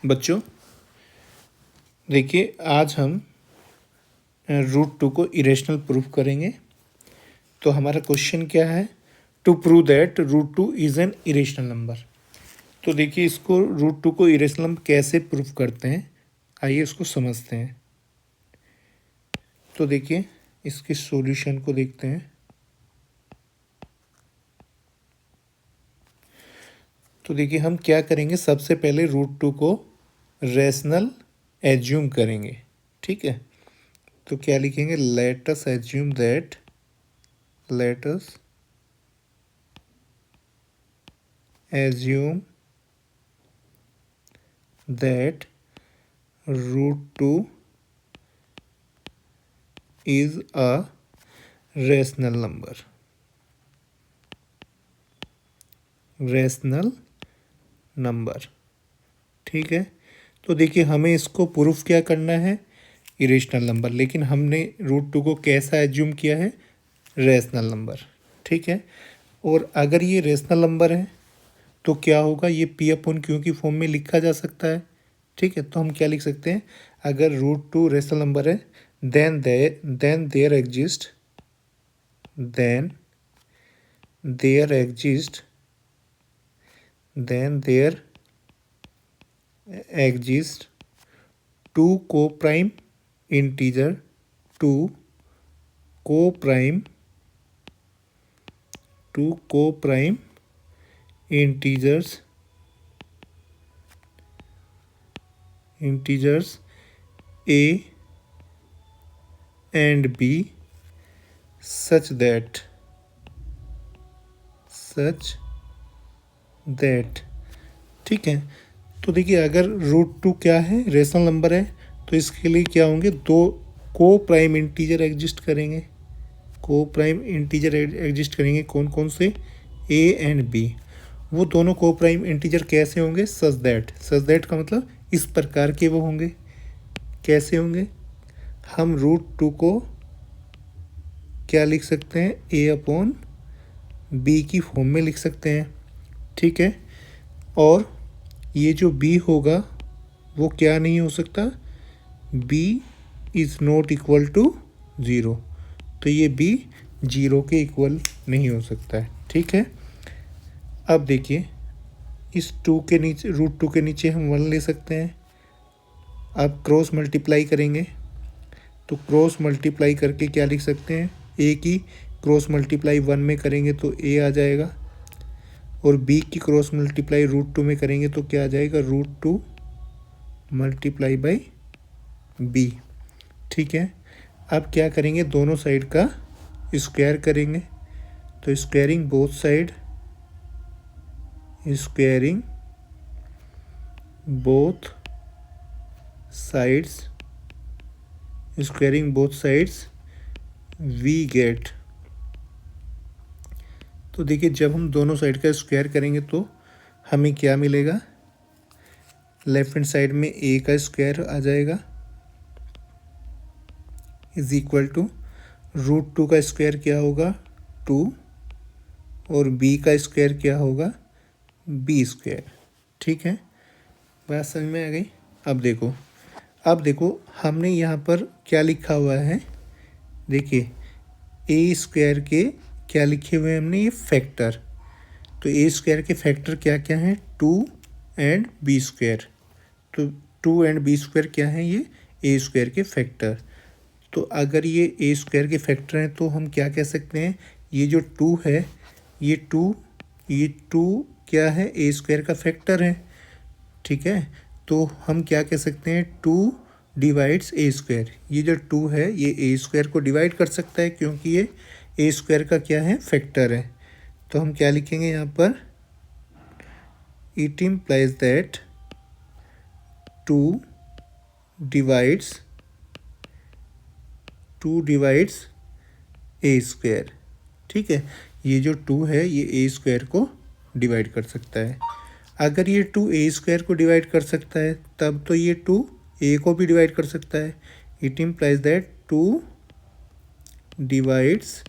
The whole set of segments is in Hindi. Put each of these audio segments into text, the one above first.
बच्चों देखिए, आज हम √2 को इरेशनल प्रूफ करेंगे। तो हमारा क्वेश्चन क्या है? To prove that √2 is an irrational number. तो देखिए, इसको √2 को इरेशनल नंबर कैसे प्रूफ करते हैं, आइए इसको समझते हैं। तो देखिए, इसके सॉल्यूशन को देखते हैं। तो देखिए, हम क्या करेंगे, सबसे पहले √2 को रेशनल एज्यूम करेंगे। ठीक है, तो क्या लिखेंगे? Let us assume that √2 is a rational number। ठीक है, तो देखिए, हमें इसको प्रूफ क्या करना है? Irrational number. लेकिन हमने √2 को कैसा एज्यूम किया है? Rational number. ठीक है, और अगर ये रेशनल नंबर है तो क्या होगा? ये P/Q की फॉर्म में लिखा जा सकता है। ठीक है, तो हम क्या लिख सकते हैं? अगर √2 रेशनल नंबर है then there exists 2 co-prime integers A and B such that ठीक है, तो देखिए, अगर √2 क्या है? रेशनल नंबर है, तो इसके लिए क्या होंगे? 2 को प्राइम इंटीजर एग्जिस्ट करेंगे। कौन कौन से? A and B। वो दोनों को प्राइम इंटीजर कैसे होंगे? सच दैट का मतलब इस प्रकार के वो होंगे। कैसे होंगे? हम √2 को क्या लिख सकते हैं? A/B की फॉर्म में लिख सकते हैं। ठीक है, और ये जो B होगा वो क्या नहीं हो सकता? B is not equal to 0। तो ये B 0 के इक्वल नहीं हो सकता है। ठीक है, अब देखिए, इस 2 के नीचे, √2 के नीचे हम 1 ले सकते हैं। अब क्रॉस मल्टीप्लाई करेंगे, तो क्रॉस मल्टीप्लाई करके क्या लिख सकते हैं? A की क्रॉस मल्टीप्लाई 1 में करेंगे तो A आ जाएगा, और B की क्रॉस मल्टीप्लाई √2 में करेंगे तो क्या आ जाएगा? √2 मल्टीप्लाई बाई B। ठीक है, अब क्या करेंगे? दोनों साइड का स्क्वायर करेंगे। तो squaring both sides we get. तो देखिए, जब हम दोनों साइड का स्क्वायर करेंगे तो हमें क्या मिलेगा? लेफ्ट हैंड साइड में A का स्क्वायर आ जाएगा इज इक्वल टू √2 का स्क्वायर क्या होगा? 2, और B का स्क्वायर क्या होगा? B²। ठीक है, बात समझ में आ गई? अब देखो हमने यहाँ पर क्या लिखा हुआ है। देखिए, A² के क्या लिखे हुए हैं हमने? ये फैक्टर। तो A² के फैक्टर क्या क्या हैं? 2 एंड B²। तो 2 एंड B² क्या हैं? ये A² के फैक्टर। तो अगर ये A² के फैक्टर हैं तो हम क्या कह सकते हैं? ये जो 2 है, ये 2 क्या है? A² का फैक्टर है। ठीक है, तो हम क्या कह सकते हैं? 2 डिवाइड्स A²। ये जो 2 है ये A² को डिवाइड कर सकता है, क्योंकि ये A² का क्या है? फैक्टर है। तो हम क्या लिखेंगे यहाँ पर? It implies that 2 divides A²। ठीक है, ये जो 2 है ये A² को डिवाइड कर सकता है। अगर ये 2 A² को डिवाइड कर सकता है तब तो ये 2 A को भी डिवाइड कर सकता है। It implies that 2 divides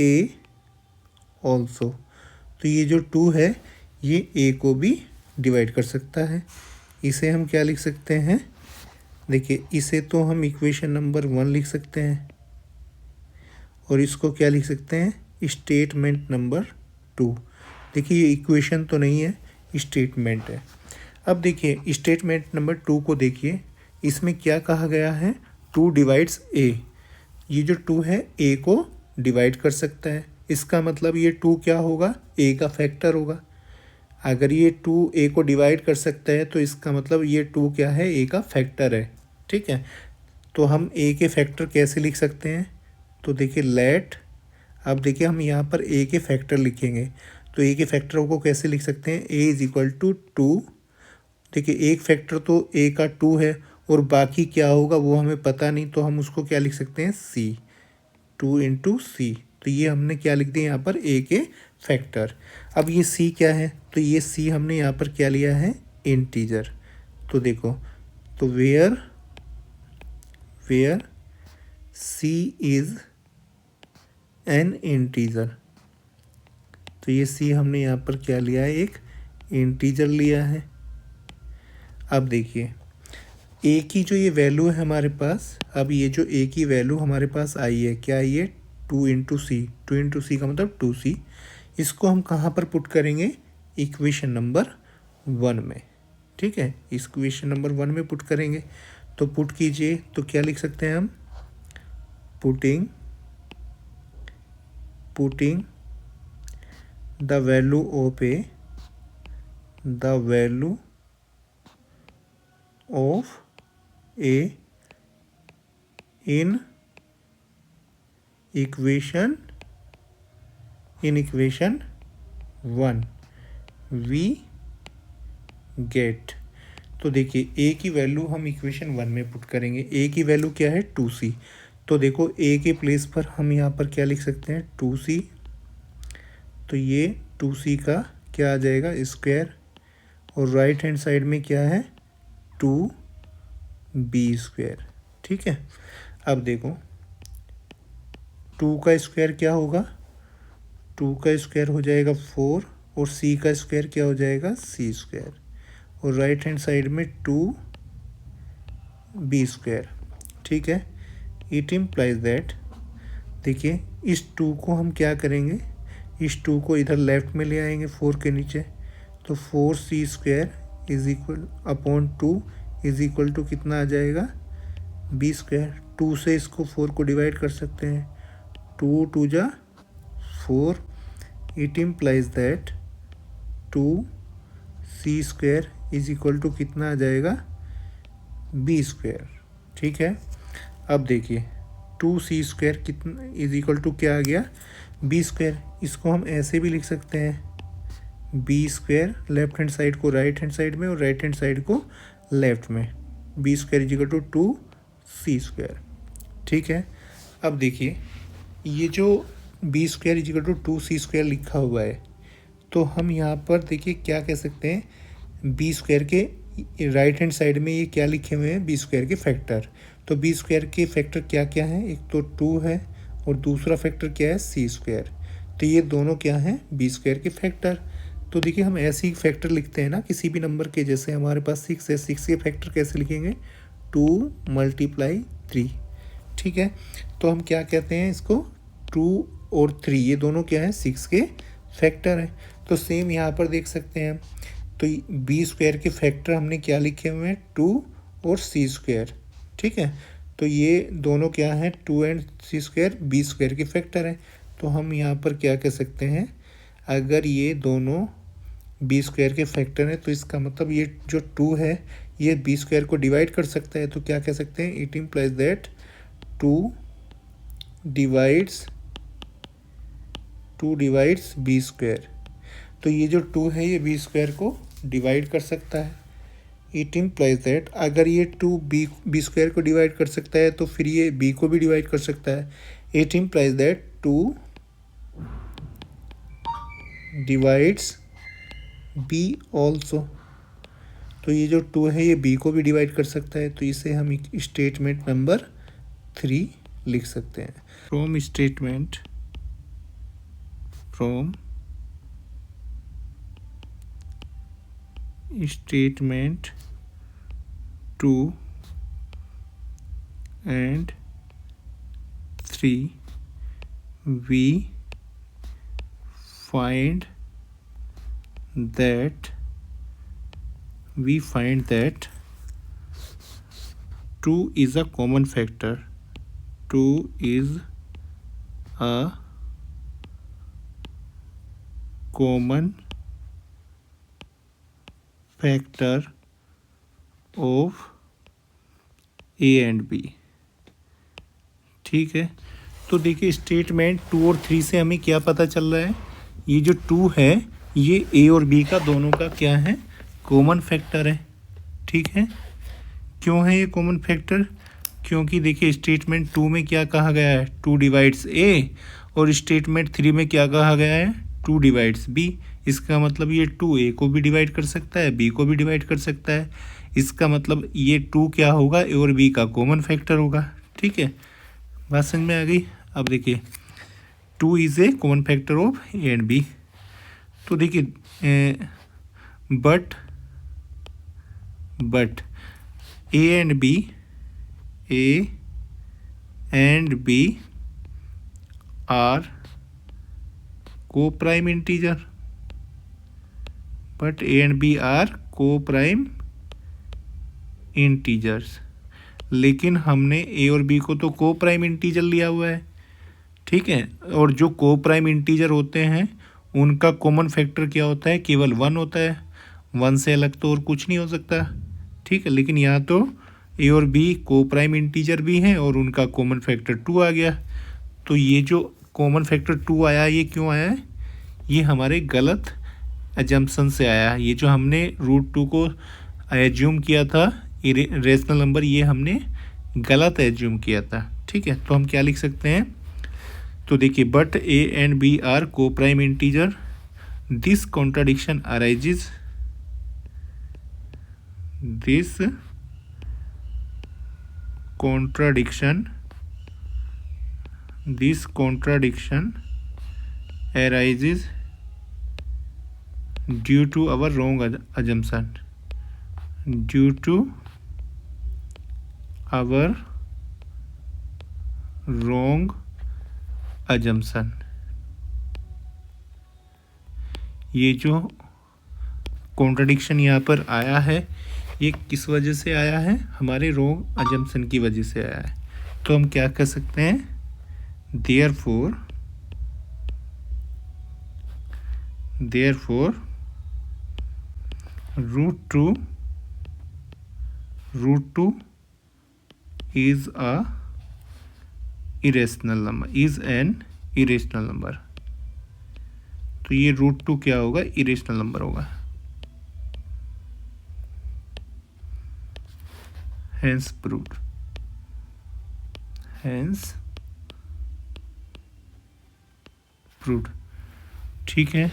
A also. तो ये जो 2 है ये ए को भी डिवाइड कर सकता है। इसे हम क्या लिख सकते हैं, देखिए इसे तो हम इक्वेशन नंबर 1 लिख सकते हैं और इसको क्या लिख सकते हैं, स्टेटमेंट नंबर 2। देखिए ये इक्वेशन तो नहीं है, स्टेटमेंट है। अब देखिए स्टेटमेंट नंबर 2 को देखिए, इसमें क्या कहा गया है, 2 डिवाइड्स ए। ये जो 2 है ए को डिवाइड कर सकता है, इसका मतलब ये 2 क्या होगा, ए का फैक्टर होगा। अगर ये 2 ए को डिवाइड कर सकता है तो इसका मतलब ये 2 क्या है, ए का फैक्टर है। ठीक है, तो हम ए के फैक्टर कैसे लिख सकते हैं, तो देखिए लेट, अब देखिए हम यहाँ पर ए के फैक्टर लिखेंगे, तो ए के फैक्टर को कैसे लिख सकते हैं, ए इज इक्वल टू 2। देखिए एक फैक्टर तो ए का 2 है और बाकी क्या होगा वो हमें पता नहीं, तो हम उसको क्या लिख सकते हैं, सी, 2 इंटू सी। तो ये हमने क्या लिख दिया यहाँ पर, ए के फैक्टर। अब ये सी क्या है, तो ये सी हमने यहाँ पर क्या लिया है, इंटीजर। तो देखो, तो where c is an integer, तो ये सी हमने यहाँ पर क्या लिया है, एक इंटीजर लिया है। अब देखिए ए की जो ये वैल्यू है हमारे पास, अब ये जो ए की वैल्यू हमारे पास आई है, क्या आई है, 2 इंटू सी। 2 इंटू सी का मतलब 2c। इसको हम कहाँ पर पुट करेंगे, इक्वेशन नंबर 1 में। ठीक है, इक्वेशन नंबर 1 में पुट करेंगे। तो पुट कीजिए, तो क्या लिख सकते हैं हम, putting the value of A, the value of A in equation 1 we get। तो देखिए a की वैल्यू हम इक्वेशन 1 में पुट करेंगे। a की वैल्यू क्या है, 2c। तो देखो a के प्लेस पर हम यहाँ पर क्या लिख सकते हैं, 2c। तो ये 2c का क्या आ जाएगा, स्क्वायर, और राइट हैंड साइड में क्या है, 2b स्क्वायर। ठीक है, अब देखो 2 का स्क्वायर क्या होगा, 2 का स्क्वायर हो जाएगा 4, और c का स्क्वायर क्या हो जाएगा, c स्क्वायर, और राइट हैंड साइड में 2b स्क्वायर। ठीक है, इट इम्प्लाइज दैट, देखिए इस 2 को हम क्या करेंगे, इस 2 को इधर लेफ्ट में ले आएंगे 4 के नीचे, तो 4c square is equal upon 2 is equal to कितना आ जाएगा, b स्क्वायर। 2 से इसको 4 को डिवाइड कर सकते हैं, 2 2 जा 4। It implies that 2c square is equal to कितना आ जाएगा, b स्क्वायर। ठीक है, अब देखिए 2c स्क्वायर कितना इज इक्वल टू क्या आ गया, b स्क्वायर। इसको हम ऐसे भी लिख सकते हैं, b square, left hand side को राइट हैंड साइड में और राइट हैंड साइड को लेफ्ट में, b square is equal to 2c square. ठीक है, अब देखिए ये जो b square is equal to 2c square लिखा हुआ है, तो हम यहाँ पर देखिए क्या कह सकते हैं, b स्क्वायर के राइट हैंड साइड में ये क्या लिखे हुए हैं, b स्क्वायर के फैक्टर। तो b स्क्वायर के फैक्टर क्या क्या हैं, एक तो 2 है और दूसरा फैक्टर क्या है, c स्क्वायर। तो ये दोनों क्या हैं, b स्क्वायर के फैक्टर। तो देखिए हम ऐसे ही फैक्टर लिखते हैं ना किसी भी नंबर के, जैसे हमारे पास 6 है, 6 के फैक्टर कैसे लिखेंगे, 2 × 3। ठीक है, तो हम क्या कहते हैं इसको, 2 और 3 ये दोनों क्या है, 6 के फैक्टर हैं। तो सेम यहाँ पर देख सकते हैं, तो b स्क्वायर के फैक्टर हमने क्या लिखे हुए हैं, 2 और c स्क्वायर। ठीक है, तो ये दोनों क्या हैं, 2 and c square b square के फैक्टर हैं। तो हम यहाँ पर क्या कह सकते हैं, अगर ये दोनों b स्क्वायर के फैक्टर हैं तो इसका मतलब ये जो 2 है ये b स्क्वायर को डिवाइड कर सकता है। तो क्या कह सकते हैं, it implies that 2 divides b square. तो ये जो 2 है ये b स्क्वायर को डिवाइड कर सकता है। इट इम्प्लाइज दैट अगर ये 2 b स्क्वायर को डिवाइड कर सकता है तो फिर ये b को भी डिवाइड कर सकता है। It implies that 2 divides b also. तो ये जो 2 है ये b को भी डिवाइड कर सकता है। तो इसे हम स्टेटमेंट नंबर 3 लिख सकते हैं। From statement 2 and 3 we find that 2 is a common factor. 2 is a common factor of A and B। ठीक है, तो देखिए स्टेटमेंट 2 और 3 से हमें क्या पता चल रहा है, ये जो 2 है ये A और B का दोनों का क्या है, कॉमन फैक्टर है। ठीक है, क्यों है ये कॉमन फैक्टर, क्योंकि देखिए स्टेटमेंट 2 में क्या कहा गया है, 2 डिवाइड्स A, और स्टेटमेंट 3 में क्या कहा गया है, 2 डिवाइड्स B। इसका मतलब ये 2 A को भी डिवाइड कर सकता है, B को भी डिवाइड कर सकता है। इसका मतलब ये 2 क्या होगा, A और B का कॉमन फैक्टर होगा। ठीक है, बात समझ में आ गई। अब देखिए 2 is a common factor of A and B। तो देखिए but A and B are co-prime integer, but A and B are co-prime integers। लेकिन हमने A और B को तो co-prime integer लिया हुआ है। ठीक है, और जो co-prime integer होते हैं उनका कॉमन फैक्टर क्या होता है, केवल 1 होता है। 1 से अलग तो और कुछ नहीं हो सकता। ठीक है, लेकिन यहाँ तो A और B co-prime integer भी हैं और उनका कॉमन फैक्टर 2 आ गया। तो ये जो कॉमन फैक्टर 2 आया, ये क्यों आया है, ये हमारे गलत एजम्पशन से आया है। ये जो हमने √2 को एज्यूम किया था रेशनल नंबर, ये हमने गलत एज्यूम किया था। ठीक है, तो हम क्या लिख सकते हैं, तो देखिए but A and B are coprime integer, this contradiction arises, दिस contradiction arises due to our wrong assumption, due to our wrong assumption। ये जो कॉन्ट्राडिक्शन यहाँ पर आया है, ये किस वजह से आया है, हमारे रॉन्ग अजम्पशन की वजह से आया है। तो हम क्या कर सकते हैं, therefore √2 is an irrational number। तो ये √2 क्या होगा, इरेशनल नंबर होगा। hence proved। ठीक है।